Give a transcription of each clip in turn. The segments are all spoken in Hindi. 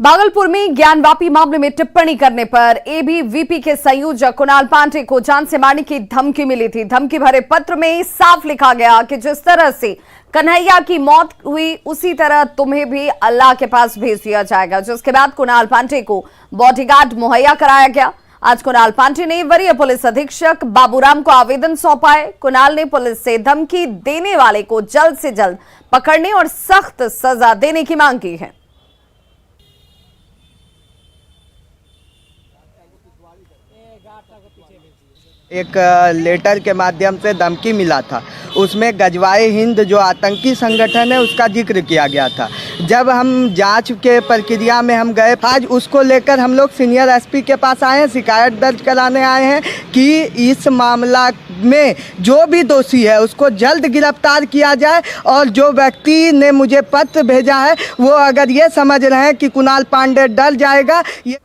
भागलपुर में ज्ञानवापी मामले में टिप्पणी करने पर एबीवीपी के संयोजक कुणाल पांडे को जान से मारने की धमकी मिली थी। धमकी भरे पत्र में साफ लिखा गया कि जिस तरह से कन्हैया की मौत हुई उसी तरह तुम्हें भी अल्लाह के पास भेज दिया जाएगा। जिसके बाद कुणाल पांडे को बॉडीगार्ड मुहैया कराया गया। आज कुणाल पांडे ने वरीय पुलिस अधीक्षक बाबूराम को आवेदन सौंपा है। कुणाल ने पुलिस से धमकी देने वाले को जल्द से जल्द पकड़ने और सख्त सजा देने की मांग की है। एक लेटर के माध्यम से धमकी मिला था, उसमें गजवाए हिंद जो आतंकी संगठन है उसका जिक्र किया गया था। जब हम जांच के प्रक्रिया में हम गए, आज उसको लेकर हम लोग सीनियर एसपी के पास आए हैं, शिकायत दर्ज कराने आए हैं कि इस मामला में जो भी दोषी है उसको जल्द गिरफ्तार किया जाए। और जो व्यक्ति ने मुझे पत्र भेजा है वो अगर ये समझ रहे हैं कि कुणाल पांडे डर जाएगा, ये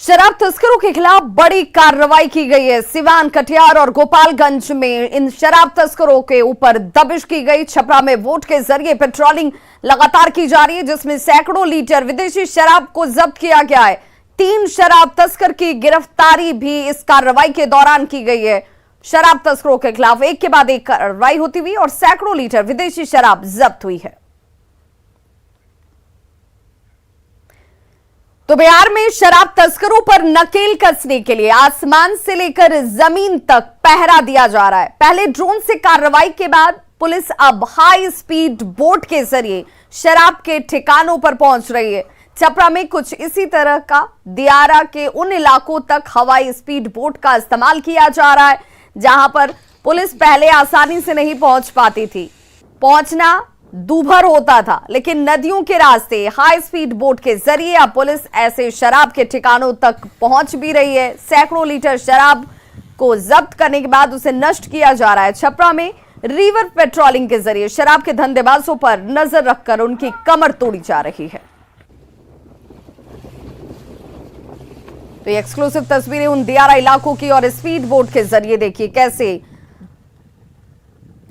शराब तस्करों के खिलाफ बड़ी कार्रवाई की गई है। सिवान, कटिहार और गोपालगंज में इन शराब तस्करों के ऊपर दबिश की गई। छपरा में वोट के जरिए पेट्रोलिंग लगातार की जा रही है, जिसमें सैकड़ों लीटर विदेशी शराब को जब्त किया गया है। 3 शराब तस्कर की गिरफ्तारी भी इस कार्रवाई के दौरान की गई है। शराब तस्करों के खिलाफ एक के बाद एक कार्रवाई होती हुई और सैकड़ों लीटर विदेशी शराब जब्त हुई है। तो बिहार में शराब तस्करों पर नकेल कसने के लिए आसमान से लेकर जमीन तक पहरा दिया जा रहा है। पहले ड्रोन से कार्रवाई के बाद पुलिस अब हाई स्पीड बोट के जरिए शराब के ठिकानों पर पहुंच रही है। छपरा में कुछ इसी तरह का दियारा के उन इलाकों तक हवाई स्पीड बोट का इस्तेमाल किया जा रहा है जहां पर पुलिस पहले आसानी से नहीं पहुंच पाती थी। पहुंचना दूभर होता था, लेकिन नदियों के रास्ते हाई स्पीड बोट के जरिए अब पुलिस ऐसे शराब के ठिकानों तक पहुंच भी रही है। सैकड़ों लीटर शराब को जब्त करने के बाद उसे नष्ट किया जा रहा है। छपरा में रिवर पेट्रोलिंग के जरिए शराब के धंधेबाजों पर नजर रखकर उनकी कमर तोड़ी जा रही है। तो ये एक्सक्लूसिव तस्वीरें उन दियारा इलाकों की और स्पीड बोट के जरिए देखिए कैसे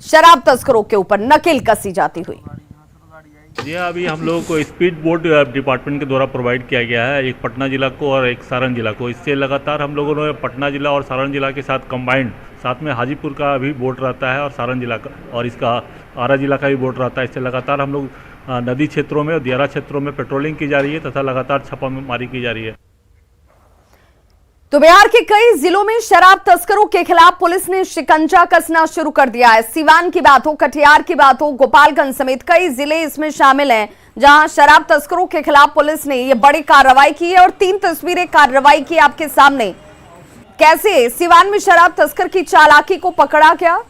शराब तस्करों के ऊपर नकेल कसी जाती हुई। जी अभी हम लोगों को स्पीड बोट डिपार्टमेंट के द्वारा प्रोवाइड किया गया है, एक पटना जिला को और एक सारण जिला को। इससे लगातार हम लोगों ने पटना जिला और सारण जिला के साथ कंबाइंड, साथ में हाजीपुर का भी बोट रहता है और सारण जिला का और इसका आरा जिला का भी बोट रहता है। इससे लगातार हम लोग नदी क्षेत्रों में और दियारा क्षेत्रों में पेट्रोलिंग की जा रही है तथा लगातार छापामारी की जा रही है। तो बिहार के कई जिलों में शराब तस्करों के खिलाफ पुलिस ने शिकंजा कसना शुरू कर दिया है। सिवान की बात हो, कटिहार की बात हो, गोपालगंज समेत कई जिले इसमें शामिल हैं जहां शराब तस्करों के खिलाफ पुलिस ने ये बड़ी कार्रवाई की है। और 3 तस्वीरें कार्रवाई की आपके सामने, कैसे सिवान में शराब तस्कर की चालाकी को पकड़ा गया।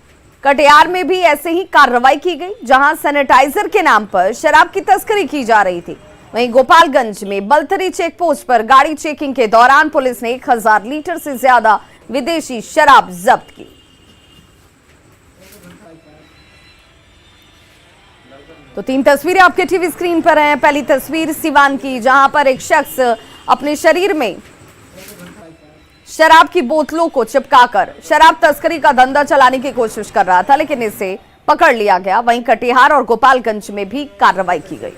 कटिहार में भी ऐसे ही कार्रवाई की गई जहां सैनिटाइजर के नाम पर शराब की तस्करी की जा रही थी। वहीं गोपालगंज में बलथरी चेक पोस्ट पर गाड़ी चेकिंग के दौरान पुलिस ने 1000 लीटर से ज्यादा विदेशी शराब जब्त की। तो 3 तस्वीरें आपके टीवी स्क्रीन पर हैं। पहली तस्वीर सिवान की, जहां पर एक शख्स अपने शरीर में शराब की बोतलों को चिपकाकर शराब तस्करी का धंधा चलाने की कोशिश कर रहा था, लेकिन इसे पकड़ लिया गया। वहीं कटिहार और गोपालगंज में भी कार्रवाई की गई।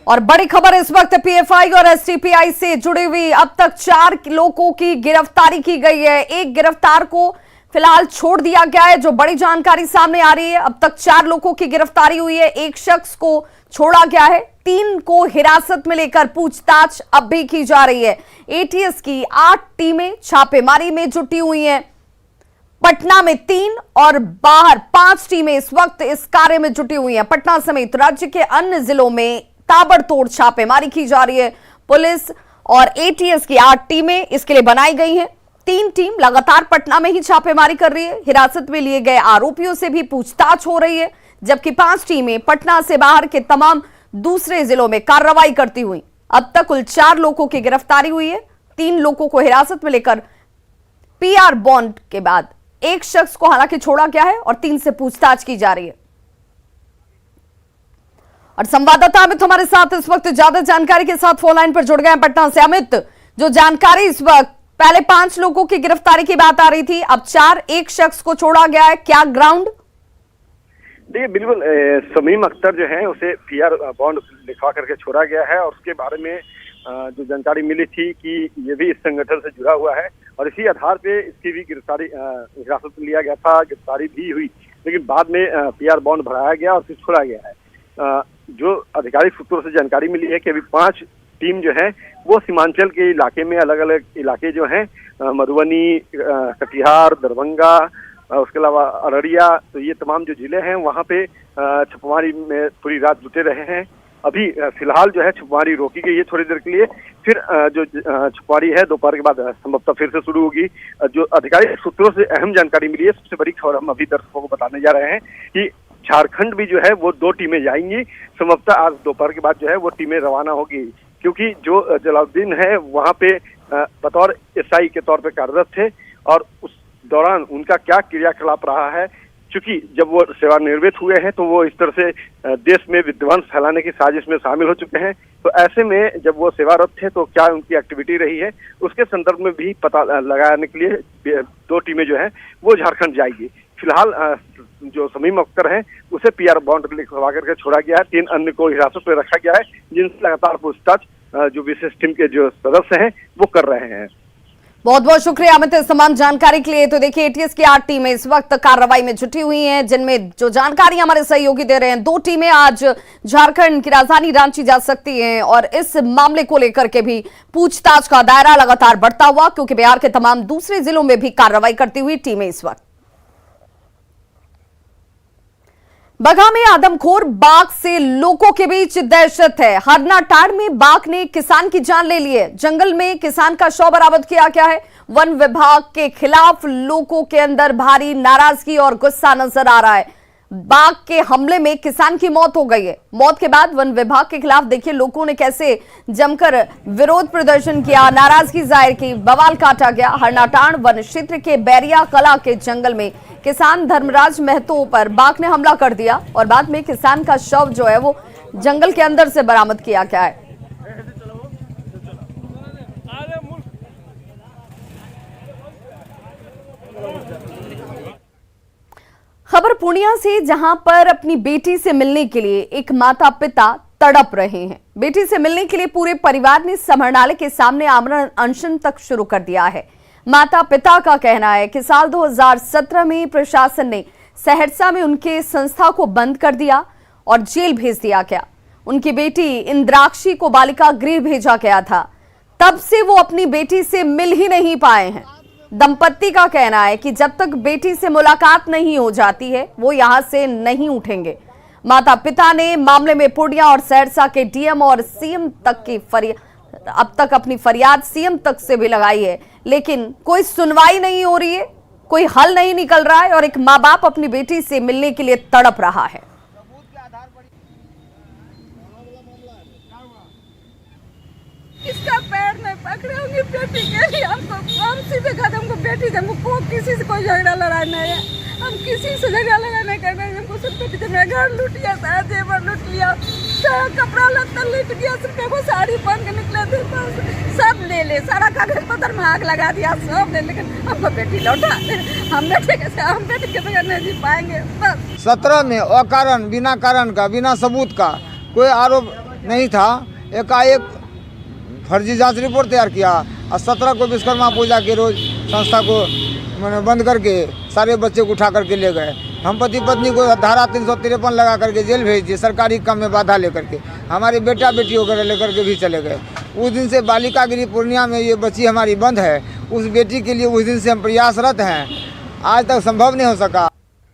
और बड़ी खबर इस वक्त पीएफआई और एसटीपीआई से जुड़ी हुई, अब तक 4 लोगों की गिरफ्तारी की गई है। एक गिरफ्तार को फिलहाल छोड़ दिया गया है, जो बड़ी जानकारी सामने आ रही है। अब तक 4 लोगों की गिरफ्तारी हुई है, एक शख्स को छोड़ा गया है, 3 को हिरासत में लेकर पूछताछ अब भी की जा रही है। एटीएस की 8 टीमें छापेमारी में जुटी हुई हैं। पटना में 3 और बाहर 5 टीमें इस वक्त इस कार्य में जुटी हुई हैं। पटना समेत राज्य के अन्य जिलों में ताबड़तोड़ छापेमारी की जा रही है। पुलिस और एटीएस की 8 टीमें इसके लिए बनाई गई हैं। 3 टीम लगातार पटना में ही छापेमारी कर रही है। हिरासत में लिए गए आरोपियों से भी पूछताछ हो रही है, जबकि 5 टीमें पटना से बाहर के तमाम दूसरे जिलों में कार्रवाई करती हुई। अब तक कुल 4 लोगों की गिरफ्तारी हुई है। 3 लोगों को हिरासत में लेकर पीआर बॉन्ड के बाद एक शख्स को हालांकि छोड़ा गया है और 3 से पूछताछ की जा रही है। और संवाददाता अमित हमारे साथ इस वक्त ज्यादा जानकारी के साथ फोन लाइन पर जुड़ गए हैं पटना से। अमित, जो जानकारी इस वक्त, पहले 5 लोगों की गिरफ्तारी की बात आ रही थी, अब 4, एक शख्स को छोड़ा गया है, क्या ग्राउंड? देखिए बिल्कुल शमीम अख्तर जो है उसे पीआर बॉन्ड लिखवा करके छोड़ा गया है और उसके बारे में जो जानकारी मिली थी कि ये भी इस संगठन से जुड़ा हुआ है और इसी आधार पे इसकी भी गिरफ्तारी हिरासत में लिया गया था, गिरफ्तारी भी हुई, लेकिन बाद में पीआर बॉन्ड भराया गया और फिर छोड़ा गया है। जो आधिकारिक सूत्रों से जानकारी मिली है कि अभी 5 टीम जो है वो सीमांचल के इलाके में, अलग अलग इलाके जो हैं मधुबनी, कटिहार, दरभंगा, उसके अलावा अररिया, तो ये तमाम जो जिले हैं वहाँ पे छापेमारी में पूरी रात जुटे रहे हैं। अभी फिलहाल जो है छापेमारी रोकी गई है थोड़ी देर के लिए, फिर जो छापेमारी है दोपहर के बाद संभवतः फिर से शुरू होगी। जो आधिकारिक सूत्रों से अहम जानकारी मिली है, सबसे बड़ी खबर हम अभी दर्शकों को बताने जा रहे हैं कि झारखंड भी जो है वो 2 टीमें जाएंगी। संभवतः आज दोपहर के बाद जो है वो टीमें रवाना होगी, क्योंकि जो जलालुद्दीन है वहाँ पे बतौर एसआई के तौर पे कार्यरत थे और उस दौरान उनका क्या क्रियाकलाप रहा है, क्योंकि जब वो सेवानिवृत्त हुए हैं तो वो इस तरह से देश में विध्वंस फैलाने की साजिश में शामिल हो चुके हैं। तो ऐसे में जब वो सेवारत थे तो क्या उनकी एक्टिविटी रही है, उसके संदर्भ में भी पता लगाने के लिए 2 टीमें जो हैं वो झारखंड जाएगी। फिलहाल जो शमीम अख्तर हैं उसे पीआर बॉन्ड लिखवा करके छोड़ा गया है। 3 अन्य को हिरासत में रखा गया है, जिनसे लगातार पूछताछ जो विशेष टीम के जो सदस्य हैं वो कर रहे हैं। बहुत बहुत शुक्रिया अमित इस तमाम जानकारी के लिए। तो देखिए एटीएस की 8 टीमें इस वक्त कार्रवाई में जुटी हुई हैं, जिनमें जो जानकारी हमारे सहयोगी दे रहे हैं 2 टीमें आज झारखंड की राजधानी रांची जा सकती हैं और इस मामले को लेकर के भी पूछताछ का दायरा लगातार बढ़ता हुआ, क्योंकि बिहार के तमाम दूसरे जिलों में भी कार्रवाई करती हुई टीमें इस वक्त। बगहा में आदमखोर बाघ से लोगों के बीच दहशत है। हरनाटांड में बाघ ने किसान की जान ले ली है। जंगल में किसान का शव बरामद किया गया है। वन विभाग के खिलाफ लोगों के अंदर भारी नाराजगी और गुस्सा नजर आ रहा है। बाघ के हमले में किसान की मौत हो गई है। मौत के बाद वन विभाग के खिलाफ देखिए लोगों ने कैसे जमकर विरोध प्रदर्शन किया, नाराजगी जाहिर की, बवाल काटा गया। हरनाटांड वन क्षेत्र के बैरिया कला के जंगल में किसान धर्मराज महतो पर बाघ ने हमला कर दिया और बाद में किसान का शव जो है वो जंगल के अंदर से बरामद किया गया है। खबर पूर्णिया से, जहां पर अपनी बेटी से मिलने के लिए एक माता पिता तड़प रहे हैं। बेटी से मिलने के लिए पूरे परिवार ने समाहरणालय के सामने आमरण अनशन तक शुरू कर दिया है। माता पिता का कहना है कि साल 2017 में प्रशासन ने सहरसा में उनके संस्था को बंद कर दिया और जेल भेज दिया गया। उनकी बेटी इंद्राक्षी को बालिका गृह भेजा गया था, तब से वो अपनी बेटी से मिल ही नहीं पाए हैं। दंपत्ति का कहना है कि जब तक बेटी से मुलाकात नहीं हो जाती है वो यहां से नहीं उठेंगे। माता पिता ने मामले में पूर्णिया और सहरसा के डीएम और सीएम तक की अब तक अपनी फरियाद सीएम तक से भी लगाई है, लेकिन कोई सुनवाई नहीं हो रही है, कोई हल नहीं निकल रहा है और एक माँ बाप अपनी बेटी से मिलने के लिए तड़प रहा है। इसका पैर में पकड़े होंगे बेटी के लिए। हम सीधे कहते हमको बेटी दे, हमको किसी से कोई झगड़ा लड़ाई नहीं है, हम किसी से झगड़ा लड़ाई नहीं कर रहे हैं। हमको सिर्फ बेटी दे, मेरा घर लूट लिया, सारा जेवर लूट लिया, सारा कपड़ा लत्ता लूट गया, सिर्फ वो साड़ी पहन के निकले थे सब ले ले, सारा कागज पत्र में आग लगा दिया, सब ले, लेकिन हमको बेटी लौटा। हम बेटी के बगैर नहीं जी पाएंगे। 17 में अकारण, बिना कारण का, बिना सबूत का कोई आरोप नहीं था, एकाएक फर्जी जांच रिपोर्ट तैयार किया और 17 को विश्वकर्मा पूजा के रोज संस्था को मैंने बंद करके सारे बच्चे को उठा करके ले गए। हम पति पत्नी को धारा 353 लगा करके जेल भेज दिए, सरकारी काम में बाधा लेकर के। हमारे बेटा बेटी वगैरह लेकर के भी चले गए। उस दिन से बालिका गृह पूर्णिया में ये बच्ची हमारी बंद है। उस बेटी के लिए उस दिन से हम प्रयासरत हैं, आज तक संभव नहीं हो सका।